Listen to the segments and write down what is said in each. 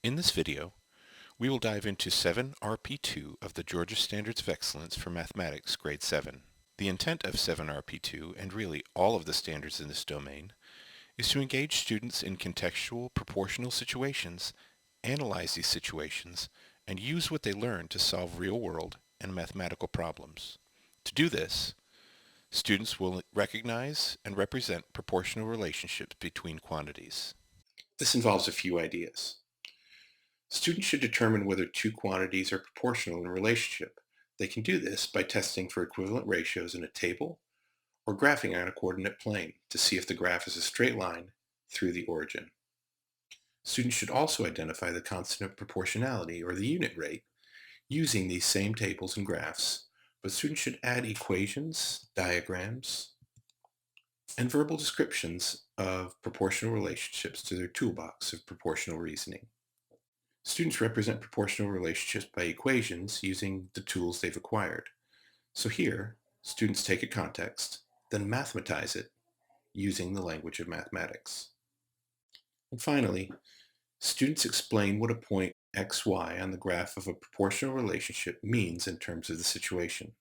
In this video, we will dive into 7 RP2 of the Georgia Standards of Excellence for Mathematics, Grade 7. The intent of 7 RP2, and really all of the standards in this domain, is to engage students in contextual, proportional situations, analyze these situations, and use what they learn to solve real-world and mathematical problems. To do this, students will recognize and represent proportional relationships between quantities. This involves a few ideas. Students should determine whether two quantities are proportional in a relationship. They can do this by testing for equivalent ratios in a table or graphing on a coordinate plane to see if the graph is a straight line through the origin. Students should also identify the constant of proportionality, or the unit rate, using these same tables and graphs, but students should add equations, diagrams, and verbal descriptions of proportional relationships to their toolbox of proportional reasoning. Students represent proportional relationships by equations using the tools they've acquired. So here, students take a context, then mathematize it using the language of mathematics. And finally, students explain what a point xy on the graph of a proportional relationship means in terms of the situation.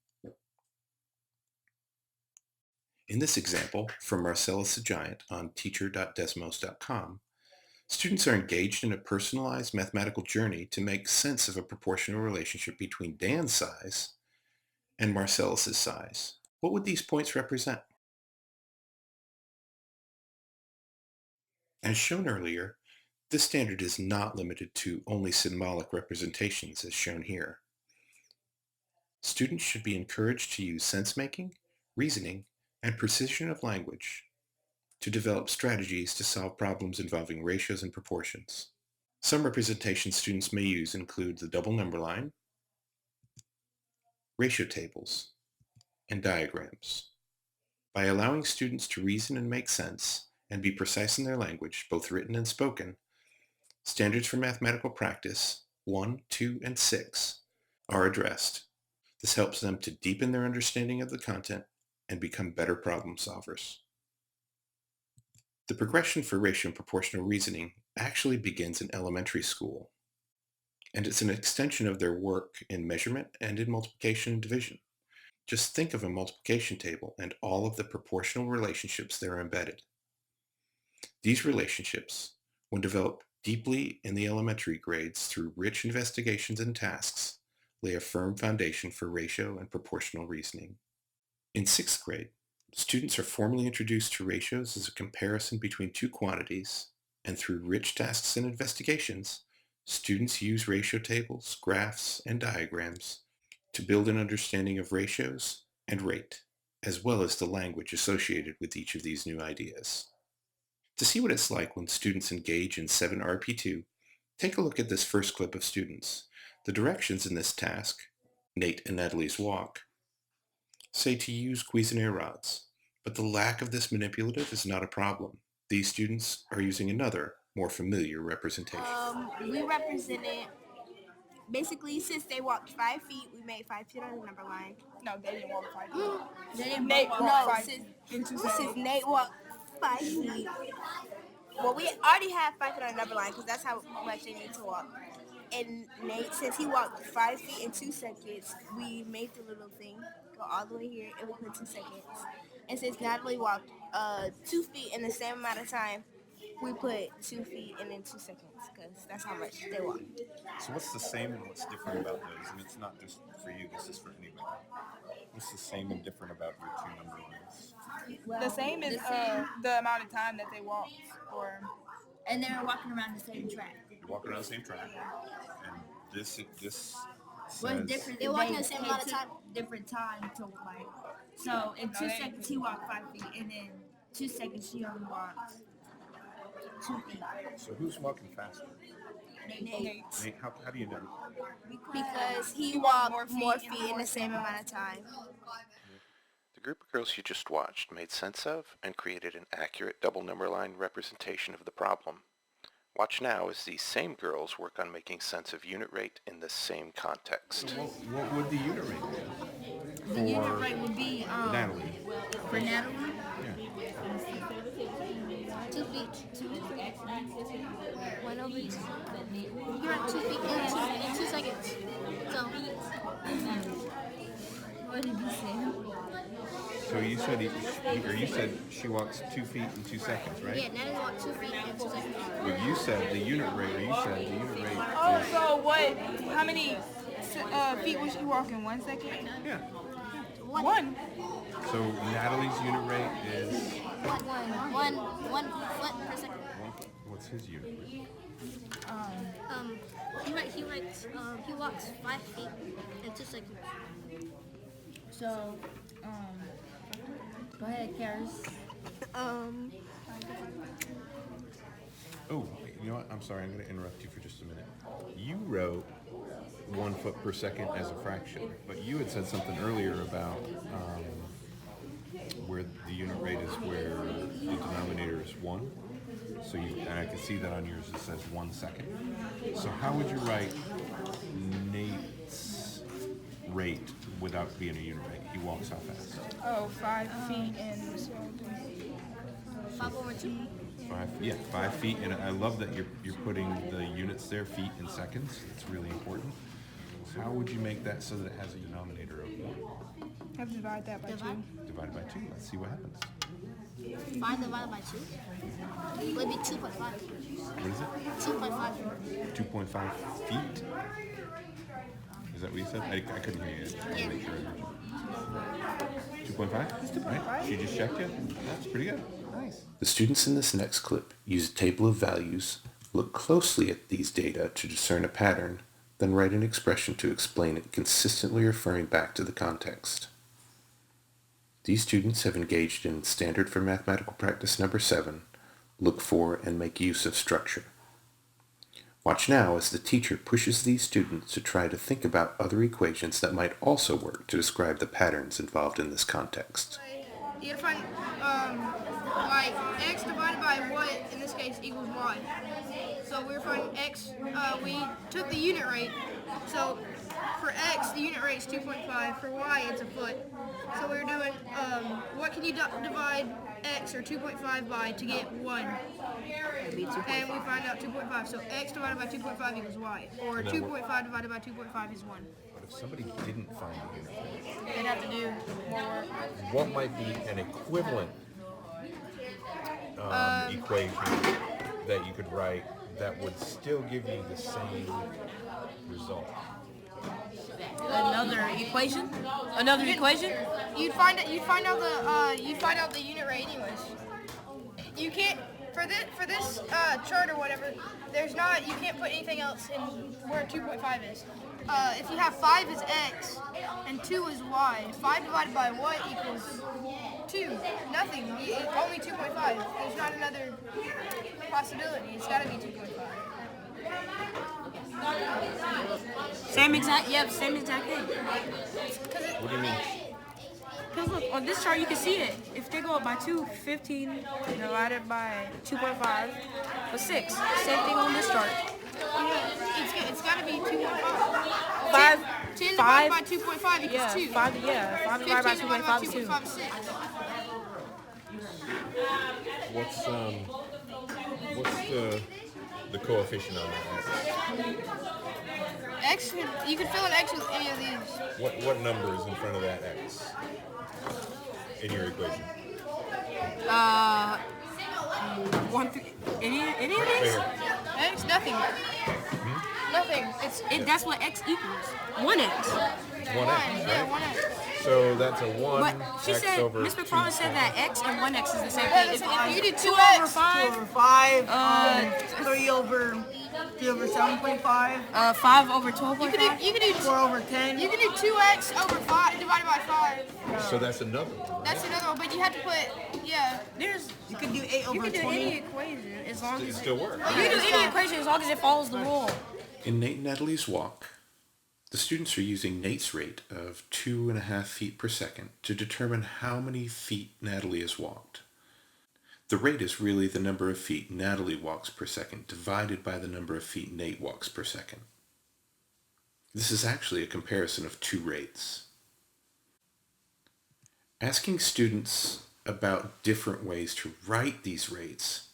In this example, from Marcellus the Giant on teacher.desmos.com, students are engaged in a personalized mathematical journey to make sense of a proportional relationship between Dan's size and Marcellus's size. What would these points represent? As shown earlier, this standard is not limited to only symbolic representations as shown here. Students should be encouraged to use sense-making, reasoning, and precision of language to develop strategies to solve problems involving ratios and proportions. Some representations students may use include the double number line, ratio tables, and diagrams. By allowing students to reason and make sense and be precise in their language, both written and spoken, standards for mathematical practice 1, 2, and 6 are addressed. This helps them to deepen their understanding of the content and become better problem solvers. The progression for ratio and proportional reasoning actually begins in elementary school, and it's an extension of their work in measurement and in multiplication and division. Just think of a multiplication table and all of the proportional relationships that are embedded. These relationships, when developed deeply in the elementary grades through rich investigations and tasks, lay a firm foundation for ratio and proportional reasoning. In 6th grade, students are formally introduced to ratios as a comparison between two quantities, and through rich tasks and investigations, students use ratio tables, graphs, and diagrams to build an understanding of ratios and rate, as well as the language associated with each of these new ideas. To see what it's like when students engage in 7 RP2, take a look at this first clip of students. The directions in this task, Nate and Natalies Walk, say to use Cuisenaire rods, but the lack of this manipulative is not a problem. These students are using another, more familiar representation. We represented, basically, since they walked 5 feet, we made 5 feet on the number line. No, they didn't walk 5 feet. They didn't Nate walk walked no, 5 feet in 2 seconds. since Nate walked 5 feet. Well, we already had 5 feet on the number line because that's how much they need to walk. And Nate, since he walked 5 feet in 2 seconds, we made the little thing go all the way here and we put 2 seconds. And since Natalie walked 2 feet in the same amount of time, we put 2 feet and then 2 seconds because that's how much they walked. So what's the same and what's different about those? And it's not just for you, this is for anybody. What's the same and different about your two number lines? The same is the amount of time that they walked, or And they were walking around the same track. You're walking around the same track. And this What's says, different? They walking the same amount of time. Different time to like. So in 2 seconds he walked 5 feet, and then 2 seconds she only walked 2 feet. so who's walking faster? Nate. Nate, how do you know? Because he walked more feet in the same amount of time. The group of girls you just watched made sense of and created an accurate double number line representation of the problem. Watch now as these same girls work on making sense of unit rate in the same context. So what would the unit rate be? The unit rate would be Natalie. for Natalie. Yeah. 2 feet. feet. 1 over 2. You're at 2 feet in 2 seconds. So, what did you say? So you said she walks 2 feet in 2 seconds, right? Yeah, Natalie walked 2 feet in 2 seconds. But you said the unit rate is Oh, so what? How many feet was she walk in 1 second? yeah. 1. So Natalie's unit rate is 1 foot per second. what's his unit rate? He walks 5 feet in 2 seconds. So, go ahead, Karis. Oh, you know what? I'm sorry. I'm going to interrupt you for just a minute. You wrote 1 foot per second as a fraction, but you had said something earlier about where the unit rate is where the denominator is 1. So and I can see that on yours it says 1 second. So how would you write Nate's rate without being a unit rate? He walks how fast? Oh, 5 feet and 5 over 2. 5 feet, and I love that you're putting the units there, feet and seconds. It's really important. How would you make that so that it has a denominator of 1? have to divide that by 2. Divided by 2. Let's see what happens. 5 divided by 2 would be 2.5. What is it? 2.5. 2.5 feet? Is that what you said? I couldn't hear you. I wanted to make sure I heard you. 2.5? It's 2.5. Right? She just checked you? That's pretty good. Nice. The students in this next clip use a table of values, look closely at these data to discern a pattern, then write an expression to explain it, consistently referring back to the context. These students have engaged in Standard for Mathematical Practice number 7, look for and make use of structure. Watch now as the teacher pushes these students to try to think about other equations that might also work to describe the patterns involved in this context. You gotta find, like, x divided by what, in this case, equals y. So we're finding x, we took the unit rate, so for x, the unit rate is 2.5, for y, it's a foot. So we're doing, what can you divide x, or 2.5 by, to get 1? And we find out 2.5, so x divided by 2.5 equals y, or 2.5 divided by 2.5 is 1. But if somebody didn't find the unit rate, They'd have to do more work. what might be an equivalent equation that you could write that would still give you the same result? Another equation? Another equation? You'd find out the unit rate anyways. You can't for this chart or whatever. You can't put anything else in where 2.5 is. If you have 5 is x and 2 is y, 5 divided by what equals 2? Nothing. Only 2.5. There's not another possibility. It's got to be 2.5. Same exact thing. What do you mean? Because look, on this chart you can see it. If they go up by 2, 15 divided by 2.5 was 6. Same thing on this chart. It's got to be 2.5. 5 10 divided by 2.5 equals 2. 5 divided by 2.5 is 2. 2.5 is 6. What's the coefficient on that? X, you can fill in x with any of these. What number is in front of that x in your equation? 1 through any of these? X, nothing. Nothing. That's what x equals. 1x. 1x, Yeah, right? 1x. So that's a 1 But she x said, over Miss McFarland said that x and 1x is the same Yeah, thing. if you did 2 2x, over 5, 2 over 5, 3 over 7.5, 5 over 12.5. you could do 4 over 10. You can do 2x over 5 divided by 5. So that's another one. That's another one, but you have to put, You can do 8 over You can do 20. any equation as long It as still works. you can do any equation as long as it follows the rule. In Nate and Natalie's walk, the students are using Nate's rate of 2.5 feet per second to determine how many feet Natalie has walked. The rate is really the number of feet Natalie walks per second divided by the number of feet Nate walks per second. This is actually a comparison of two rates. Asking students about different ways to write these rates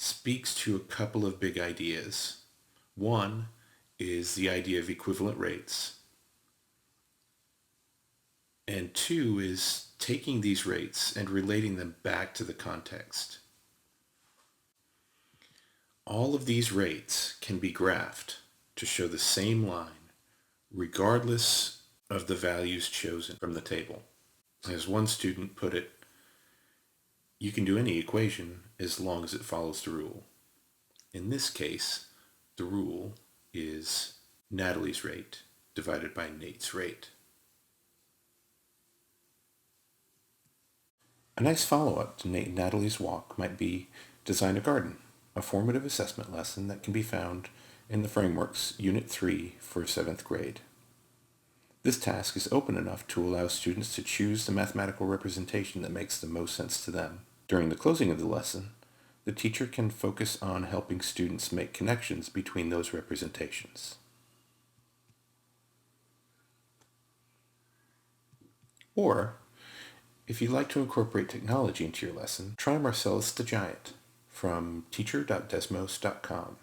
speaks to a couple of big ideas. One is the idea of equivalent rates. And two is taking these rates and relating them back to the context. All of these rates can be graphed to show the same line, regardless of the values chosen from the table. As one student put it, you can do any equation as long as it follows the rule. In this case, the rule is Natalie's rate divided by Nate's rate. A nice follow-up to Natalies Walk might be Design a Garden, a formative assessment lesson that can be found in the Frameworks Unit 3 for 7th grade. This task is open enough to allow students to choose the mathematical representation that makes the most sense to them. During the closing of the lesson, the teacher can focus on helping students make connections between those representations. Or, if you'd like to incorporate technology into your lesson, try Marcellus the Giant from teacher.desmos.com.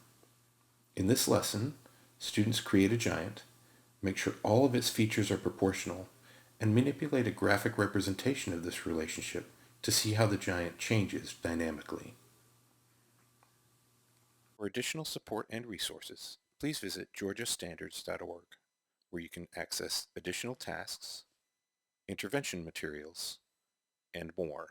In this lesson, students create a giant, make sure all of its features are proportional, and manipulate a graphic representation of this relationship to see how the giant changes dynamically. For additional support and resources, please visit GeorgiaStandards.Org, where you can access additional tasks, intervention materials, and more.